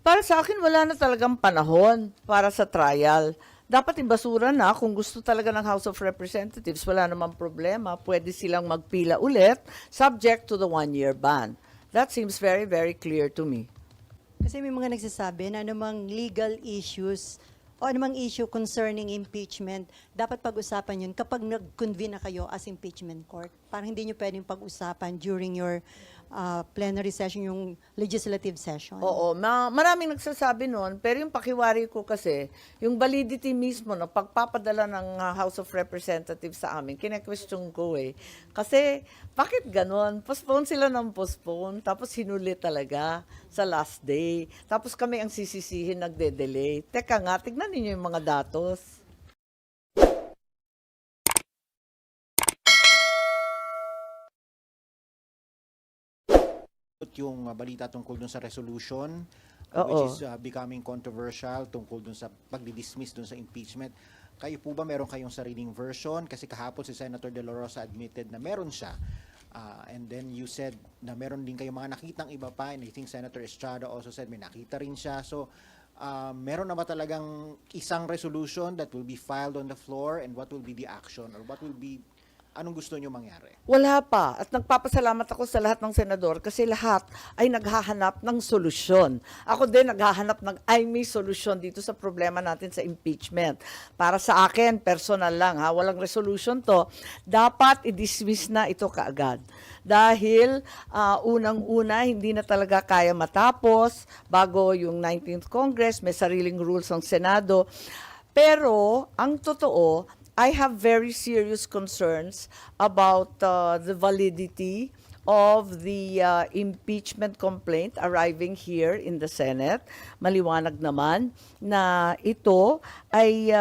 Para sa akin, wala na talagang panahon para sa trial. Dapat ibasura na kung gusto talaga ng House of Representatives, wala namang problema. Pwede silang magpila ulit, subject to the one-year ban. That seems very, very clear to me. Kasi may mga nagsasabi na anumang legal issues o anumang issue concerning impeachment, dapat pag-usapan yun kapag nag-convene na kayo as impeachment court. Parang hindi nyo pwedeng pag-usapan during your plenary session, yung legislative session. Oo, maraming nagsasabi noon, pero yung pakiwari ko kasi, yung validity mismo na pagpapadala ng House of Representatives sa amin, kine-question ko eh. Kasi, bakit ganon? Postpone sila ng postpone, tapos hinuli talaga sa last day. Tapos kami ang sisisihin, nagde-delay. Teka nga, tignan ninyo yung mga datos. Yung balita tungkol dun sa resolution, Oo. which is becoming controversial tungkol dun sa pagdi-dismiss dun sa impeachment. Kayo po ba meron kayong sariling version? Kasi kahapon si Senator De La Rosa admitted na meron siya. And then you said na meron din kayong mga nakitang iba pa, and I think Senator Estrada also said may nakita rin siya. So, meron na ba talagang isang resolution that will be filed on the floor, and what will be the action, or what will be, anong gusto nyo mangyari? Wala pa. At nagpapasalamat ako sa lahat ng senador kasi lahat ay naghahanap ng solusyon. Ako din naghahanap ng may solusyon dito sa problema natin sa impeachment. Para sa akin, personal lang ha, walang resolution to. Dapat i-dismiss na ito kaagad. Dahil unang-una, hindi na talaga kaya matapos bago yung 19th Congress, may sariling rules ang Senado. Pero, ang totoo, I have very serious concerns about the validity of the impeachment complaint arriving here in the Senate. Maliwanag naman na ito ay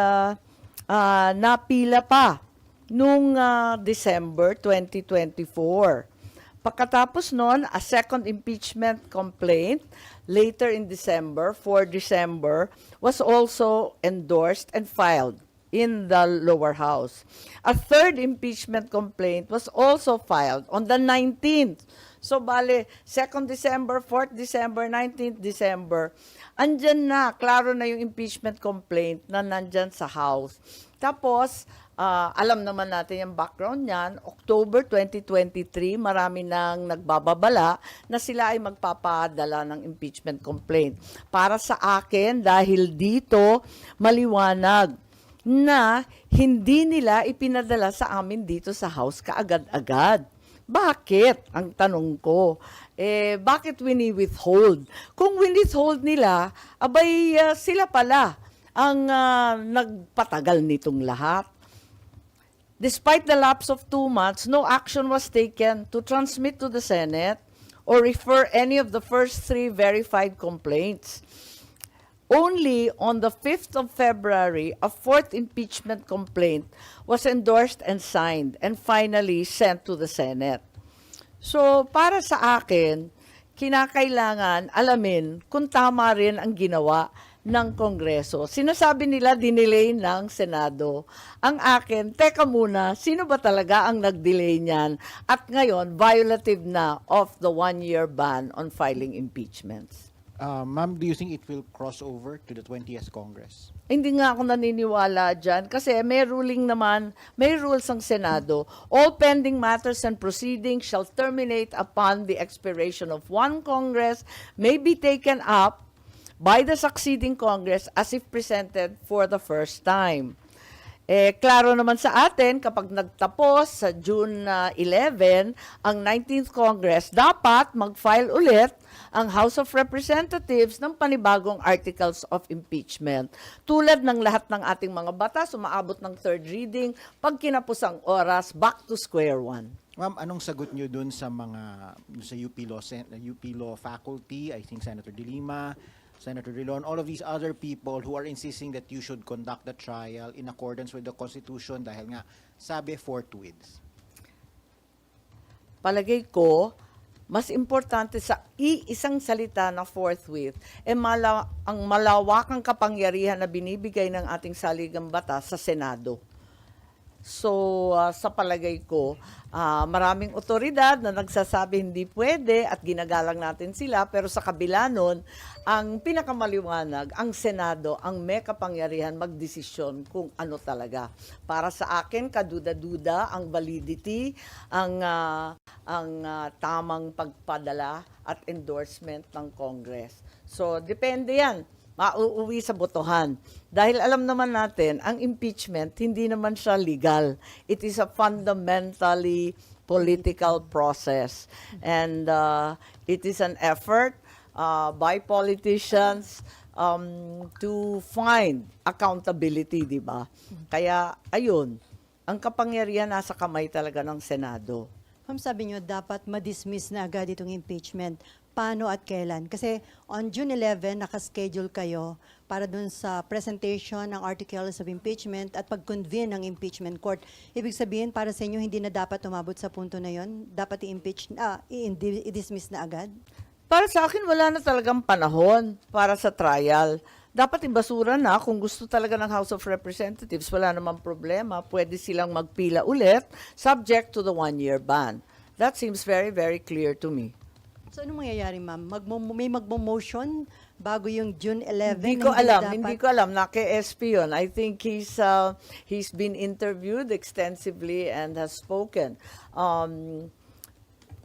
napila pa noong December 2024. Pagkatapos noon, a second impeachment complaint later in December, 4 December, was also endorsed and filed in the lower house. A third impeachment complaint was also filed on the 19th. So, bale, 2nd December, 4th December, 19th December, andyan na, klaro na yung impeachment complaint na nandyan sa house. Tapos, alam naman natin yung background niyan, October 2023, marami nang nagbababala na sila ay magpapadala ng impeachment complaint. Para sa akin, dahil dito, maliwanag na hindi nila ipinadala sa amin dito sa house kaagad-agad. Bakit? Ang tanong ko. Bakit wini-withhold? Kung wini-withhold nila, abay sila pala ang nagpatagal nitong lahat. Despite the lapse of 2 months, no action was taken to transmit to the Senate or refer any of the first 3 verified complaints. Only on the 5th of February, a 4th impeachment complaint was endorsed and signed and finally sent to the Senate. So, para sa akin, kinakailangan alamin kung tama rin ang ginawa ng Kongreso. Sinasabi nila dinelay ng Senado. Ang akin, teka muna, sino ba talaga ang nag-delay niyan? At ngayon, violative na of the one-year ban on filing impeachments. Ma'am, do you think it will cross over to the 20th Congress? Hindi nga ako naniniwala dyan kasi may ruling naman, may rules ang Senado. All pending matters and proceedings shall terminate upon the expiration of one Congress, may be taken up by the succeeding Congress as if presented for the first time. Klaro naman sa atin, kapag nagtapos sa June 11, ang 19th Congress, dapat mag-file ulit ang House of Representatives ng panibagong articles of impeachment. Tulad ng lahat ng ating mga batas, umaabot ng third reading, pag kinapos ang oras, back to square one. Ma'am, anong sagot nyo dun sa mga, sa UP Law faculty, I think Senator De Lima, Senator Drilon, all of these other people who are insisting that you should conduct the trial in accordance with the Constitution dahil nga sabi forthwith? Palagay ko, mas importante sa iisang salita na forthwith, ang malawakang kapangyarihan na binibigay ng ating saligang batas sa Senado. So, sa palagay ko, maraming otoridad na nagsasabi hindi pwede at ginagalang natin sila. Pero sa kabila nun, ang pinakamaliwanag, ang Senado, ang may kapangyarihan magdesisyon kung ano talaga. Para sa akin, kaduda-duda ang validity, ang tamang pagpadala at endorsement ng Congress. So, depende yan. Mauuwi sa botohan. Dahil alam naman natin, ang impeachment, hindi naman siya legal. It is a fundamentally political process. And it is an effort by politicians to find accountability, di ba? Kaya, ayun, ang kapangyarihan nasa kamay talaga ng Senado. Ma'am, sabi nyo, dapat ma-dismiss na agad itong impeachment. Paano at kailan? Kasi on June 11, nakaschedule kayo para dun sa presentation ng articles of impeachment at pag-convene ng impeachment court. Ibig sabihin, para sa inyo, hindi na dapat umabot sa punto na yon? Dapat i-dismiss na agad? Para sa akin, wala na talagang panahon para sa trial. Dapat ibasura na kung gusto talaga ng House of Representatives, wala namang problema. Pwede silang magpila ulit, subject to the one-year ban. That seems very, very clear to me. So, anong mangyayari, ma'am? May magmo-motion bago yung June 11? Hindi ko alam. Naka-SP yun. I think he's been interviewed extensively and has spoken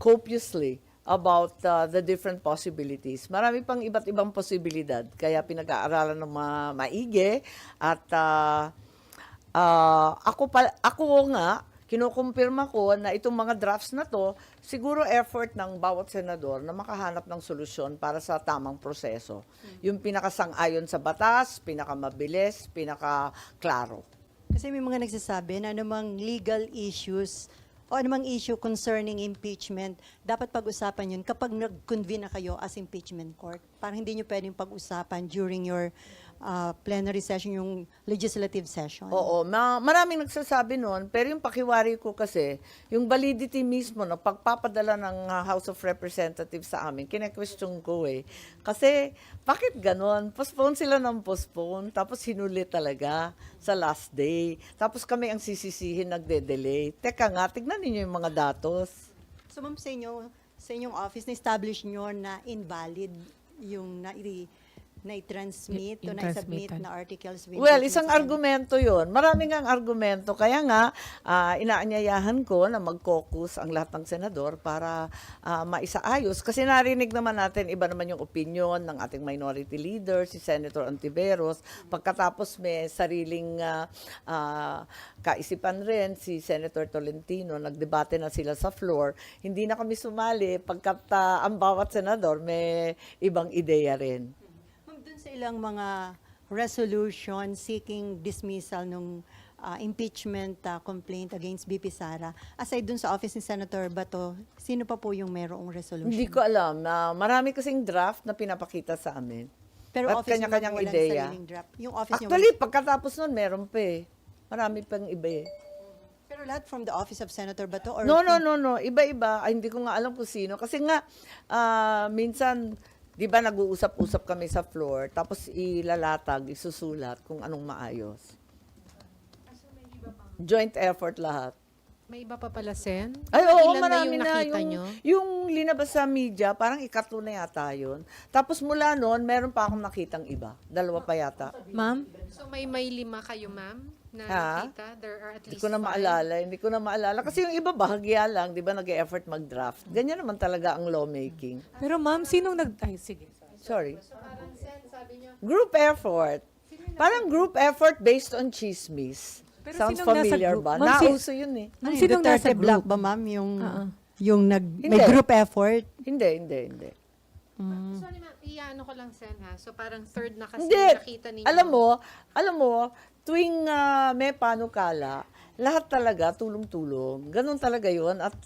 copiously about the different possibilities. Marami pang iba't ibang posibilidad. Kaya pinag-aaralan ng maigi. At ako nga, kinukumpirma ko na itong mga drafts na to, siguro effort ng bawat senador na makahanap ng solusyon para sa tamang proseso. Yung pinakasang-ayon sa batas, pinakamabilis, pinakaklaro. Kasi may mga nagsasabi na anumang legal issues o anumang issue concerning impeachment, dapat pag-usapan yun kapag nag-convene na kayo as impeachment court. Parang hindi nyo pwedeng pag-usapan during your plenary session, yung legislative session. Oo, maraming nagsasabi noon, pero yung pakiwari ko kasi, yung validity mismo na pagpapadala ng House of Representatives sa amin, kine-question ko eh. Kasi, bakit ganon? Postpone sila ng postpone, tapos hinuli talaga sa last day. Tapos kami ang sisisihin, nagde-delay. Teka nga, tignan ninyo yung mga datos. So ma'am, sa inyong office, na-establish nyo na invalid yung na-transmit o na-submit na articles of Well, impeachment isang sa Senate? argumento yon. Maraming ang argumento. Kaya nga, inaanyayahan ko na mag-caucus ang lahat ng senador para maisaayos. Kasi narinig naman natin, iba naman yung opinion ng ating minority leader, si Senator Antiveros. Pagkatapos may sariling kaisipan rin si Senator Tolentino. Nagdebate na sila sa floor. Hindi na kami sumali pagkat ang bawat senador may ibang ideya rin. Dun sa ilang mga resolution seeking dismissal ng impeachment complaint against BP Sara, aside dun sa office ni Senator Bato, sino pa po yung merong resolution? Hindi ko alam. Marami kasing draft na pinapakita sa amin. Pero At office nyo kanya-kanyang walang ideya. sariling draft. Yung office nyo Actually, pagkatapos nun, meron pa eh. Marami pang iba eh. pero lahat from the office of Senator Bato? Or No. Iba-iba. Ay, hindi ko nga alam kung sino. Kasi nga, minsan, di ba nag-uusap-usap kami sa floor, tapos ilalatag, isusulat kung anong maayos. Joint effort lahat. May iba pa pala, Sen? Ay, oo, Ilan marami na yung na. nakita nyo? Yung linabas sa media, parang ikatlo na yata yun. Tapos mula noon, meron pa akong nakitang iba. Dalawa pa yata. Ma'am? So may 5 kayo, ma'am, na Ha? nakita? There are at Hindi least ko na 5. maalala. Hindi ko na maalala. Kasi yung iba bahagya lang, di ba, nag-e-effort mag-draft. Ganyan naman talaga ang lawmaking. Pero ma'am, sinong Ay, sige. Sorry. Group effort. Parang group effort based on chismis. Pero Sounds sinong nasa familiar group? ba? Ma'am, Nauso yun eh. Ano yun, Sinong Duterte nasa Black group? ba, ma'am? Yung may Hindi. group effort? Hindi. Sorry, ma'am. Iyaano ko lang, Sen, ha? So parang third na kasi Hindi. nakita ninyo. Alam mo, tuwing may panukala, lahat talaga tulong-tulong. Ganun talaga yun. At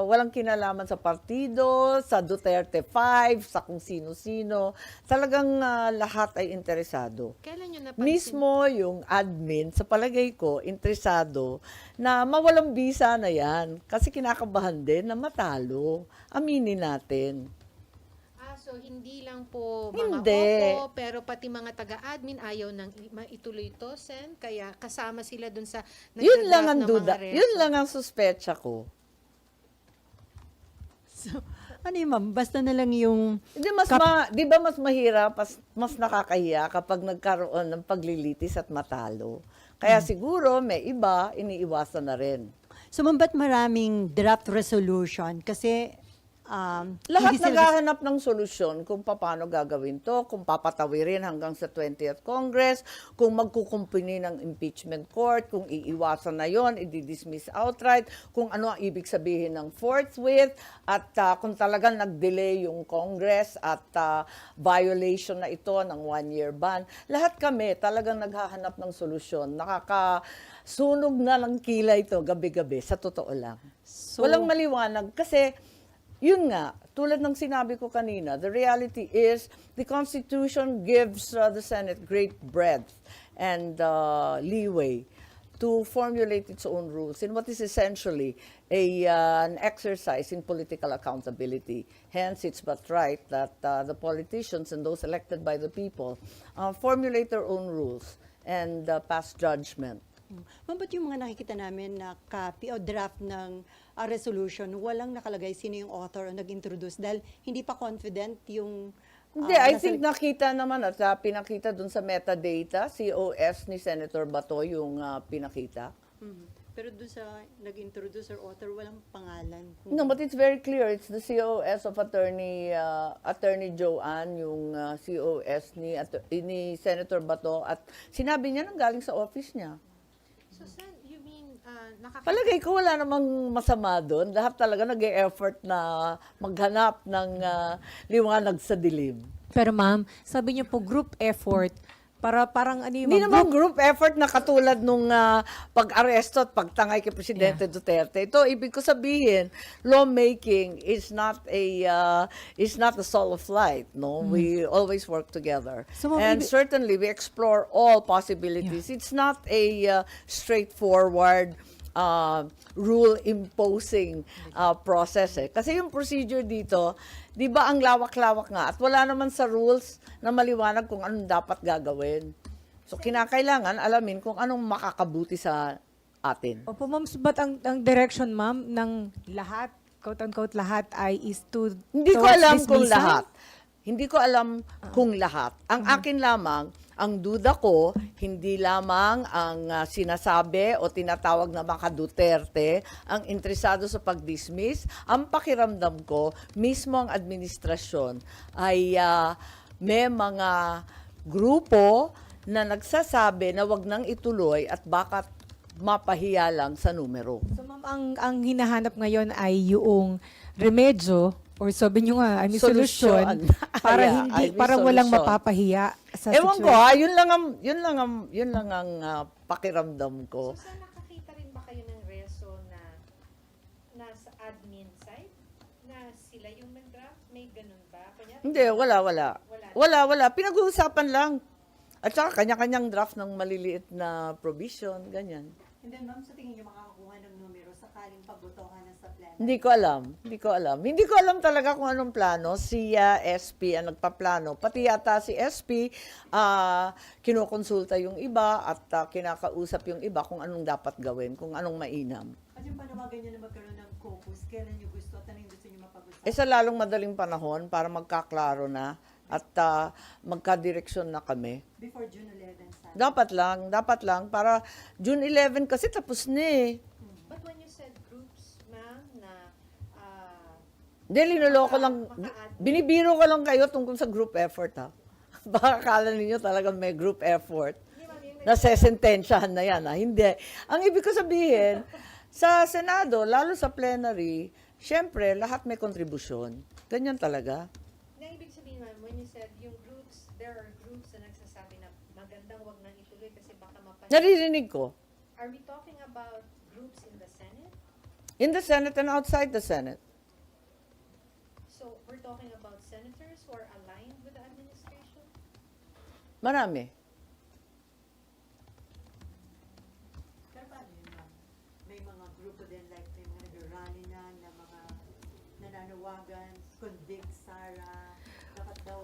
walang kinalaman sa partido, sa Duterte 5, sa kung sino-sino. Talagang lahat ay interesado. Kailan nyo napansin? Mismo yung admin, sa palagay ko, interesado na mawalang bisa na yan. Kasi kinakabahan din na matalo. Aminin natin. So, hindi lang po mga Hindi. opo, pero pati mga taga-admin ayaw nang maituloy ito, Sen. Kaya kasama sila dun sa Yun lang nagda-draft ang ng duda. mga Yun reso. lang ang suspecha ko. So, ano yun, ma'am? Basta na lang yung... Hindi di ba mas mahirap, mas nakakahiya kapag nagkaroon ng paglilitis at matalo. Kaya siguro may iba iniiwasan na rin. So, ma'am, ba't maraming draft resolution? Kasi, Lahat hindi sila naghahanap ng solusyon kung paano gagawin to, kung papatawirin hanggang sa 20th Congress, kung magkukumpuni ng impeachment court, kung iiwasan na yon, i-dismiss outright, kung ano ang ibig sabihin ng forthwith, at kung talagang nag-delay yung Congress at violation na ito ng 1-year ban. Lahat kami talagang naghahanap ng solusyon. Nakakasunog na ng kilay ito gabi-gabi, sa totoo lang. Walang maliwanag kasi yun nga, tulad ng sinabi ko kanina, the reality is the Constitution gives the Senate great breadth and leeway to formulate its own rules in what is essentially an exercise in political accountability. Hence, it's but right that the politicians and those elected by the people formulate their own rules and pass judgment. Ma'am, ba't yung mga nakikita namin na copy o draft ng resolution, walang nakalagay sino yung author o nag-introduce dahil hindi pa confident yung... Hindi, I think nakita naman at pinakita dun sa metadata, COS ni Senator Bato yung pinakita. Pero doon sa nag-introduce or author, walang pangalan. No, but it's very clear. It's the COS of Attorney Joanne, yung COS ni Senator Bato. At sinabi niya nang galing sa office niya. So, Sen, you mean, Palagay ko wala namang masama doon. Lahat talaga nag-e-effort na maghanap ng liwanag sa dilim. Pero ma'am, sabi niyo po group effort para parang ano yung Hindi ma'am, naman group effort na katulad nung pag-aresto at pagtangay kay Presidente Duterte. Ito, ibig ko sabihin, lawmaking is not a solo flight. No, we always work together, So, ma'am, and certainly we explore all possibilities. It's not a straightforward rule imposing process eh. Kasi yung procedure dito, 'di ba ang lawak-lawak nga at wala naman sa rules na maliwanag kung anong dapat gagawin. So kinakailangan alamin kung anong makakabuti sa atin. Opo ma'am, but ang direction ma'am ng lahat, quote-unquote lahat ay is to Hindi ko towards alam kung dismissal? lahat. Hindi ko alam kung lahat. Ang akin lamang, ang duda ko, hindi lamang ang sinasabi o tinatawag na mga Duterte ang interesado sa pag-dismiss. Ang pakiramdam ko, mismo ang administrasyon ay may mga grupo na nagsasabi na wag nang ituloy at baka mapahiya lang sa numero. So ma'am, ang hinahanap ngayon ay yung remedyo or sabi niyo nga, I mean, Solusyon. solusyon para Yeah, hindi I mean, para walang solusyon. mapapahiya sa Ewan ko situation. yun lang ang pakiramdam ko. So, saan nakakita rin ba kayo ng reso na nasa admin side? Na sila yung nag-draft? May ganun ba? Kunyari, Hindi, wala. Pinag-uusapan lang. At saka kanya-kanyang draft ng maliliit na provision, ganyan. And then, ma'am, sa tingin niyo makakakuha ng numero sakaling pagbotohan na sa plan? Hindi ko alam talaga kung anong plano. Si SP ang nagpaplano. Pati yata si SP, kinukonsulta yung iba at kinakausap yung iba kung anong dapat gawin, kung anong mainam. At yung panawagan niyo na magkaroon ng caucus, kailan niyo gusto at ano yung gusto niyo mapag-usapan? Sa lalong madaling panahon para magkaklaro na at magkadireksyon na kami. Before June 11, sana. Dapat lang para June 11 kasi tapos na eh. but when you said groups, ma'am, na Hindi, linuloko lang. Binibiro ko lang kayo tungkol sa group effort ha. Baka akala ninyo talagang may group effort. Nasesentensyahan na yan ha. Hindi. Ang ibig ko sabihin, sa Senado, lalo sa plenary, syempre, lahat may kontribusyon. Ganyan talaga. na ibig sabihin, ma'am, when you said yung groups, there are groups na nagsasabi na magandang wag nang ituloy kasi baka mapahiya. Naririnig ko. Are we talking about groups in the Senate? In the Senate and outside the Senate. So, we're talking about senators who are aligned with the administration? Marami. Pero paano yun, ma'am? May mga grupo din, like may mga nag-rally na mga nananawagan, convict Sara, dapat daw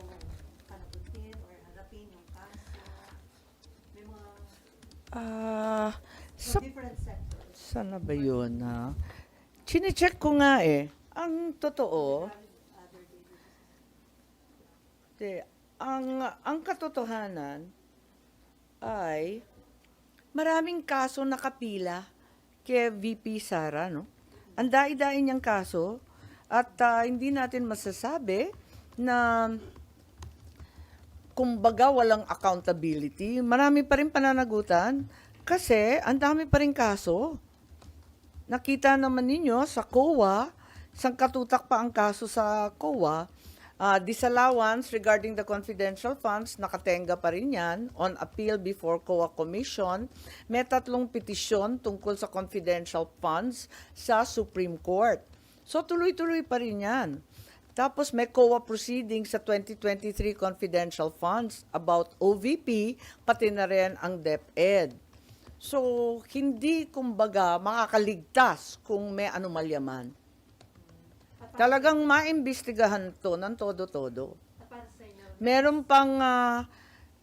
panagutin or harapin yung kaso? May mga Sa, different sectors. sana ba yun, ha? Chine-check ko nga eh. Ang totoo, ang katotohanan ay maraming kaso nakapila kay VP Sara, no? Ang dai-dai niyang kaso at hindi natin masasabi na kumbaga walang accountability. Marami pa rin pananagutan kasi ang dami pa rin kaso. Nakita naman ninyo sa COA, sangkatutak pa ang kaso sa COA, disallowance regarding the confidential funds, nakatenga pa rin yan on appeal before COA Commission. May 3 petisyon tungkol sa confidential funds sa Supreme Court. So tuloy-tuloy pa rin yan. Tapos may COA proceedings sa 2023 confidential funds about OVP, pati na rin ang DepEd. So, hindi kumbaga makakaligtas kung may anomalya man. Talagang maimbestigahan to ng todo-todo. Meron pang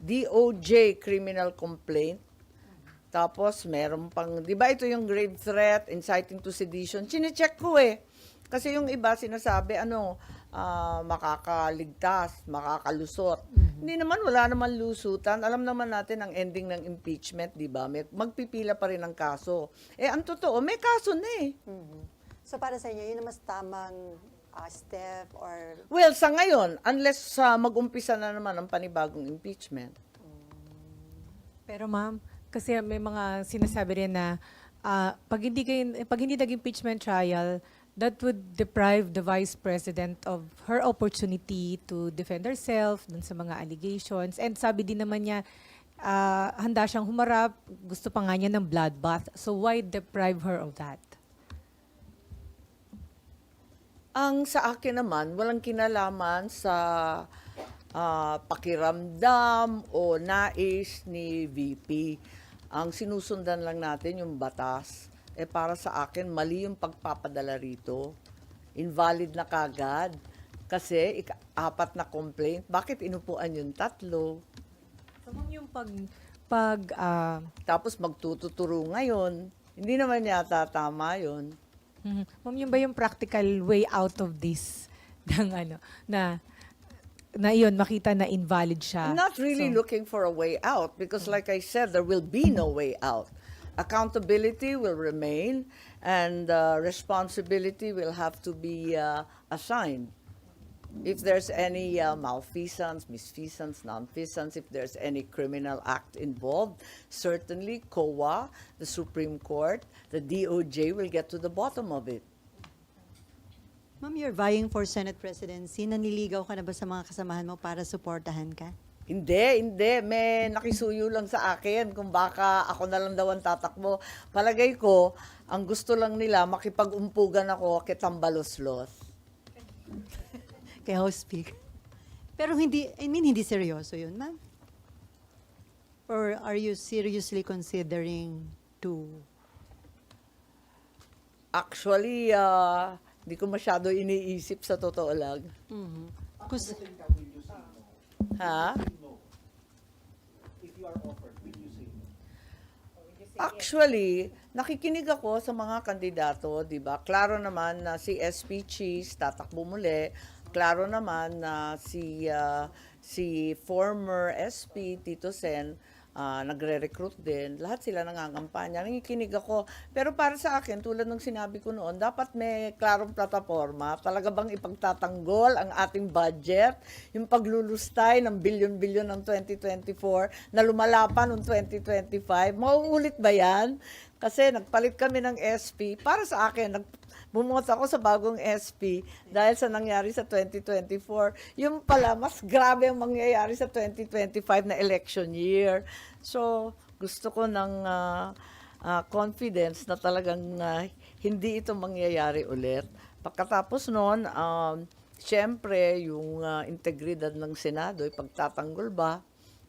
DOJ criminal complaint. Tapos meron pang, di ba ito yung grave threat, inciting to sedition? Chine-check ko eh. Kasi yung iba sinasabi, makakaligtas, makakalusot. Hindi naman, wala naman lusutan. Alam naman natin ang ending ng impeachment, di ba? Magpipila pa rin ang kaso. Ang totoo, may kaso na eh. So para sa inyo, yun ang mas tamang step or... Well, sa ngayon, unless mag-umpisa na naman ang panibagong impeachment. Pero ma'am, kasi may mga sinasabi rin na pag hindi nag-impeachment trial, that would deprive the Vice President of her opportunity to defend herself dun sa mga allegations. And sabi din naman niya, handa siyang humarap, gusto pa nga niya ng bloodbath. So why deprive her of that? Ang sa akin naman, walang kinalaman sa pakiramdam o nais ni VP. Ang sinusundan lang natin yung batas. Para sa akin, mali yung pagpapadala rito. Invalid na kagad. Kasi 4 na complaint. Bakit inupuan yung 3? So ma'am, yung Tapos magtututuro ngayon. Hindi naman yata tama yun. Ma'am, yun ba yung practical way out of this? na yun, makita na invalid siya. I'm not really So, looking for a way out because like I said, there will be no way out. Accountability will remain and responsibility will have to be assigned. If there's any malfeasance, misfeasance, nonfeasance, if there's any criminal act involved, certainly COA, the Supreme Court, the DOJ will get to the bottom of it. Ma'am, you're vying for Senate presidency. Naniligaw ka na ba sa mga kasamahan mo para suportahan ka? Hindi. May nakisuyo lang sa akin kung baka ako na lang daw ang tatakbo. Palagay ko, ang gusto lang nila, makipag-umpugan ako kay Tambaloslos. Kay House Speaker. Pero hindi seryoso yun, ma'am? Or are you seriously considering to... Actually, hindi ko masyado iniisip sa totoo lang. Kus- Ha? If you are offered, will you say no? Actually, nakikinig ako sa mga kandidato, di ba? Klaro naman na si SP Cheese tatakbo muli. Klaro naman na si former SP Tito Sen nagre-recruit din. Lahat sila nangangampanya. Nakikinig ako. Pero para sa akin, tulad ng sinabi ko noon, dapat may klarong plataforma. Talaga bang ipagtatanggol ang ating budget? Yung paglulustay ng bilyon-bilyon ng 2024 na lumalapan ng 2025. Mauulit ba yan? Kasi nagpalit kami ng SP. Para sa akin, bumoto ako sa bagong SP dahil sa nangyari sa 2024. Yung pala, mas grabe ang mangyayari sa 2025 na election year. So, gusto ko ng confidence na talagang hindi ito mangyayari ulit. Pagkatapos noon, siyempre, yung integridad ng Senado, pagtatanggol ba,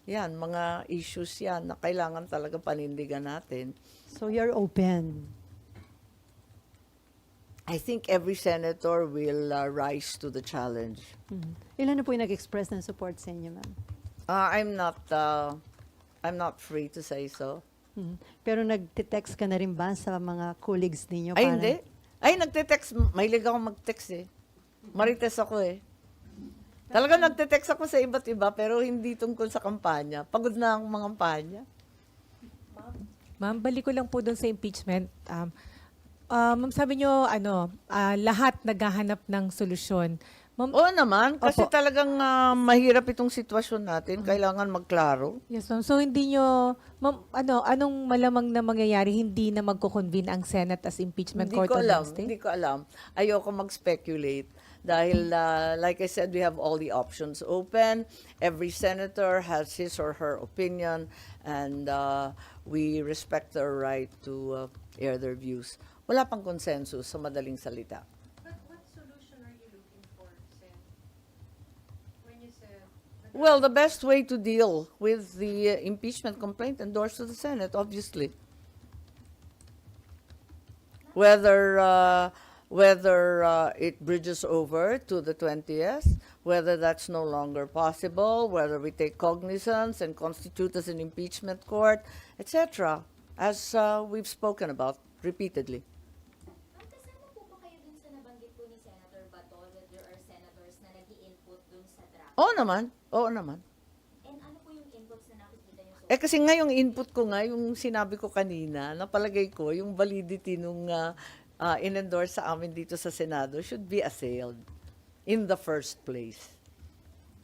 yan, mga issues yan na kailangan talaga panindigan natin. So you're open? I think every senator will rise to the challenge. Ilan na po yung nag-express ng support sa inyo, ma'am? I'm not free to say so. Pero nag-text ka na rin ba sa mga colleagues ninyo? Ay, para- hindi. Ay, nagte-text. Mahilig ako mag-text eh. Marites ako eh. Talaga nagte-text ako sa iba't iba, pero hindi tungkol sa kampanya. Pagod na ang mga kampanya. Ma'am, balik ko lang po doon sa impeachment. Ma'am, sabi nyo, lahat naghahanap ng solusyon. Ma'am, Oo naman, kasi Opo. talagang mahirap itong sitwasyon natin. Kailangan magklaro. yes, ma'am. So, hindi nyo, ma'am, anong malamang na mangyayari, hindi na magko-convene ang Senate as impeachment Hindi court ko on alam. Wednesday? Hindi ko alam. Ayoko mag-speculate. Dahil, like I said, we have all the options open. Every senator has his or her opinion. And we respect their right to air their views. Wala pang consensus sa madaling salita. But what solution are you looking for, Sen? When you said, Well, the best way to deal with the impeachment complaint endorsed to the Senate, obviously. Whether it bridges over to the 20th, whether that's no longer possible, whether we take cognizance and constitute as an impeachment court, etc., as we've spoken about repeatedly. Ma'am, kasama po ba kayo dun sa nabanggit po ni Senator Bato that there are senators na nag-i-input dun sa draft? Oo naman, oo naman. And ano po yung inputs na nakikita niyo? Eh kasi nga yung input ko nga, yung sinabi ko kanina, napalagay ko, yung validity nung in-endorse sa amin dito sa Senado should be assailed in the first place.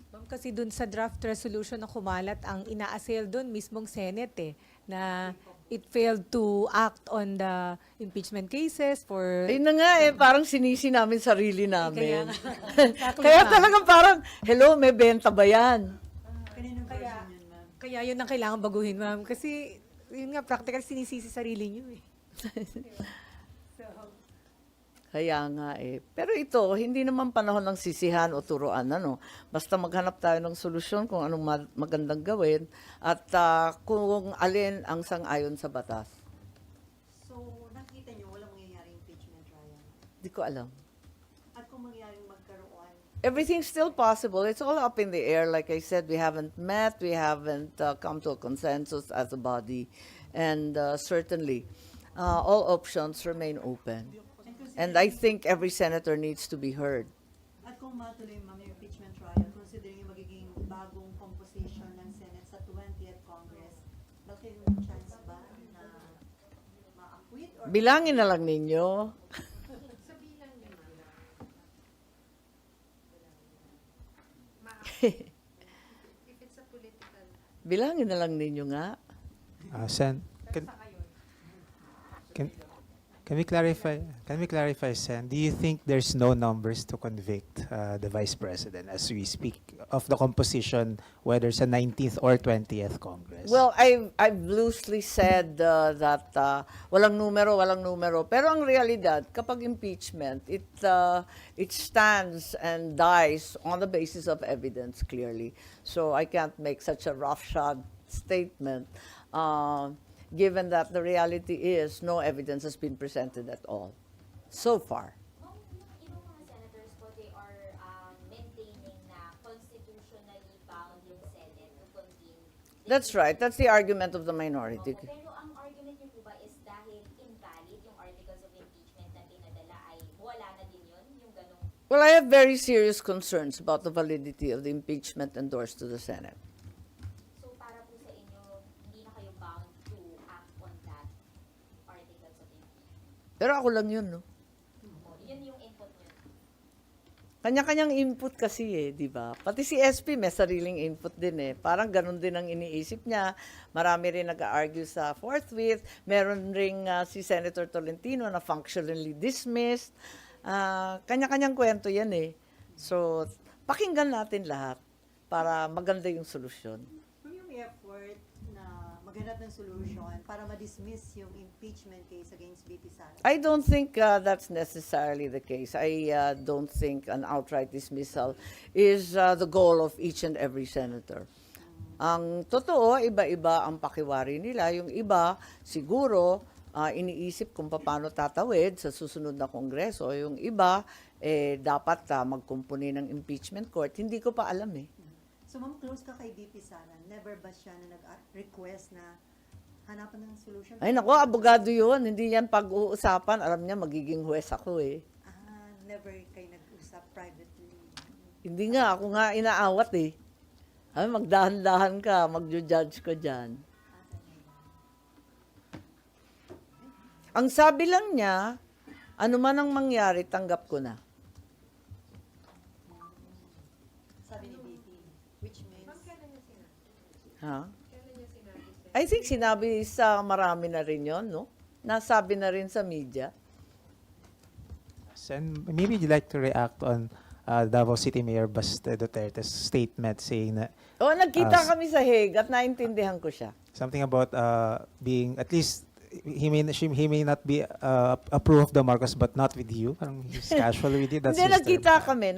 Ma'am, kasi dun sa draft resolution na kumalat, ang ina-assail dun mismong Senate na it failed to act on the impeachment cases for... Ayun na nga parang sinisi namin sarili namin. Exactly, Kaya ma'am. talagang parang, hello, may benta ba yan? Kaninong version yun, ma'am? Kaya yun ang kailangan baguhin, ma'am. Kasi, yun nga, practical sinisisi sarili nyo eh. Kaya nga Pero ito, hindi naman panahon ng sisihan o turuan, ano. Basta maghanap tayo ng solusyon kung anong magandang gawin at kung alin ang sang-ayon sa batas. So, nakita nyo, walang mangyayari impeachment trial. Hindi ko alam. At kung mangyayaring magkaroon, Everything's still possible. It's all up in the air. Like I said, we haven't met. We haven't come to a consensus as a body. And certainly, all options remain open. And I think every senator needs to be heard. at kung matuloy, ma'am, yung impeachment trial, considering yung magiging bagong composition ng Senate sa 20th Congress, malaki yung chance ba na ma-acquit or Bilangin na lang ninyo. sabihin niyo naman, if it's a political, Bilangin na lang ninyo nga. Sen, can we clarify? Can we clarify, Sen? Do you think there's no numbers to convict the Vice President as we speak of the composition, whether sa 19th or 20th Congress? Well, I've loosely said that walang numero. Pero ang realidad, kapag impeachment, it stands and dies on the basis of evidence, clearly. So I can't make such a roughshod statement, given that the reality is no evidence has been presented at all, so far. Ma'am, yung ibang mga senators po, they are maintaining na constitutionally bound yung Senate to convene. That's right. That's the argument of the minority. Opo, pero ang argument niyo po ba is dahil invalid yung articles of impeachment na pinadala ay wala na din yun, yung ganong... Well, I have very serious concerns about the validity of the impeachment endorsed to the Senate. So para po sa inyo, hindi na kayo bound to act on that articles of impeachment. Pero ako lang yun, no? Opo, yun yung input niyo. Kanya-kanyang input kasi di ba? Pati si SP may sariling input din Parang ganun din ang iniisip niya. Marami rin nag-argue sa forthwith. Meron ring si Senator Tolentino na functionally dismissed. Kanya-kanyang kwento yan So, pakinggan natin lahat para maganda yung solusyon. Kung yung effort na maghanap ng solution para ma-dismiss yung impeachment case against BP Sara? I don't think that's necessarily the case. I don't think an outright dismissal is the goal of each and every senator. Ang totoo, iba-iba ang pakiwari nila. Yung iba, siguro, iniisip kung paano tatawid sa susunod na kongreso. Yung iba, dapat magkumpuni ng impeachment court. Hindi ko pa alam eh. So ma'am, close ka kay VP Sara. Never ba siya na nag-request na hanapan ng solution? Ay nako, abogado yun. Hindi yan pag-uusapan. Alam niya, magiging huwes ako eh. Never kayo nag-usap privately. Hindi nga, ako nga inaawat eh. Ay, magdahan-dahan ka, magjo-judge ko dyan. Ang sabi lang niya, ano man ang mangyari, tanggap ko na. Sabi ni VP, which means... Ha? I think sinabi sa marami na rin yon, no? Nasabi na rin sa media. And maybe you'd like to react on Davao City Mayor Baste Duterte's statement saying that O, nagkita As- kami sa Hague at naintindihan ko siya. something about being, at least he may not be approve of the Marcos but not with you. Parang he's casual with you. That's Hindi, his term.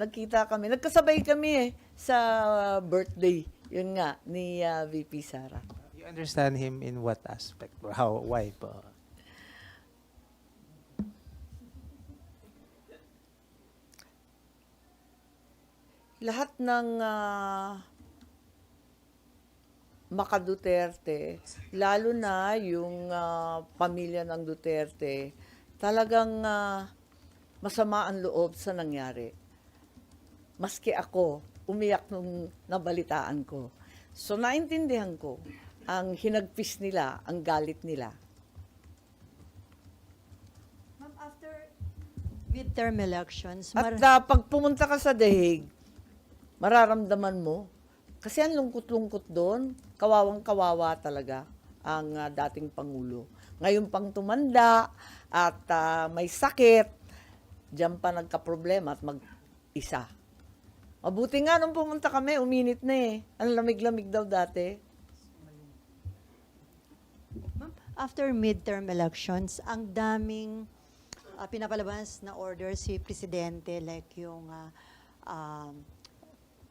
nagkita kami. Nagkasabay kami eh sa birthday. Yun nga, ni VP Sara. You understand him in what aspect or how, why po? Lahat ng Maka-Duterte, lalo na yung pamilya ng Duterte, talagang masama ang loob sa nangyari. Maski ako, umiyak nung nabalitaan ko. So naintindihan ko ang hinagpis nila, ang galit nila. Ma'am, after midterm elections, At pag pumunta ka sa The Hague, mararamdaman mo, kasi ang lungkot-lungkot doon, kawawang-kawawa talaga ang dating Pangulo. Ngayon pang tumanda at may sakit, diyan pa nagka-problema at mag-isa. Mabuti nga nung pumunta kami, uminit na eh. Ang lamig-lamig daw dati. Ma'am, after midterm elections, ang daming pinapalabas na order si Presidente, like yung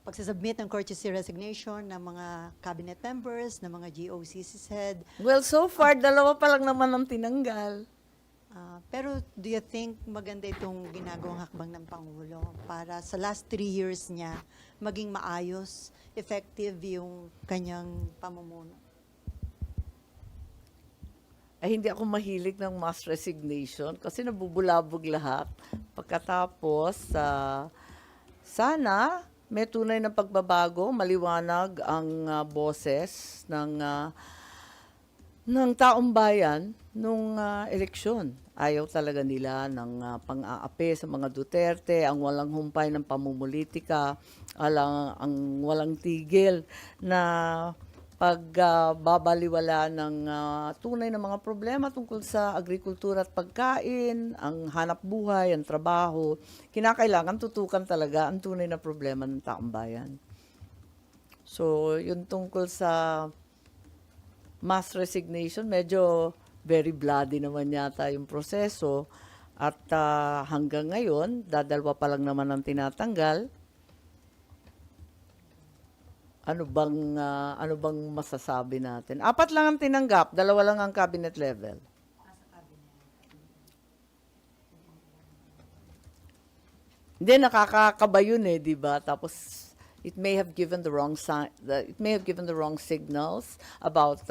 pagsasubmit ng courtesy resignation ng mga cabinet members, ng mga GOCC head. Well, so far, 2 pa lang naman ang tinanggal. Pero do you think maganda itong ginagawang hakbang ng Pangulo para sa last 3 years niya maging maayos, effective yung kanyang pamumuno? Ay, hindi ako mahilig ng mass resignation kasi nabubulabog lahat. Pagkatapos, sana may tunay na pagbabago, maliwanag ang boses ng taong bayan nung eleksyon. Ayaw talaga nila ng pang-aapi sa mga Duterte, ang walang humpay ng pamumulitika, ang walang tigil na pagbabaliwala ng tunay na mga problema tungkol sa agrikultura at pagkain, ang hanap buhay, ang trabaho. Kinakailangan tutukan talaga ang tunay na problema ng taong bayan. So, yun tungkol sa mass resignation, medyo very bloody naman yata yung proseso. At hanggang ngayon, 2 pa lang naman ang tinatanggal. Ano bang masasabi natin? 4 lang ang tinanggap, 2 lang ang cabinet level. Hindi, nakakakaba yun eh, di ba? Tapos, it may have given the wrong signals about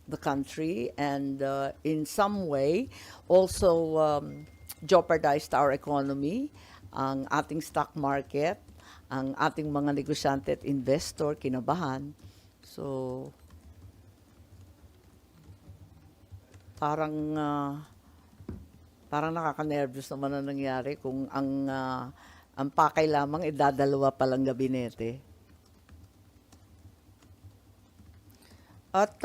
the country and in some way also jeopardized our economy, ang ating stock market, ang ating mga negosyante at investor kinabahan. So, parang nakaka-nervous naman ang nangyari kung ang pakay lamang 2 pa lang gabinete. At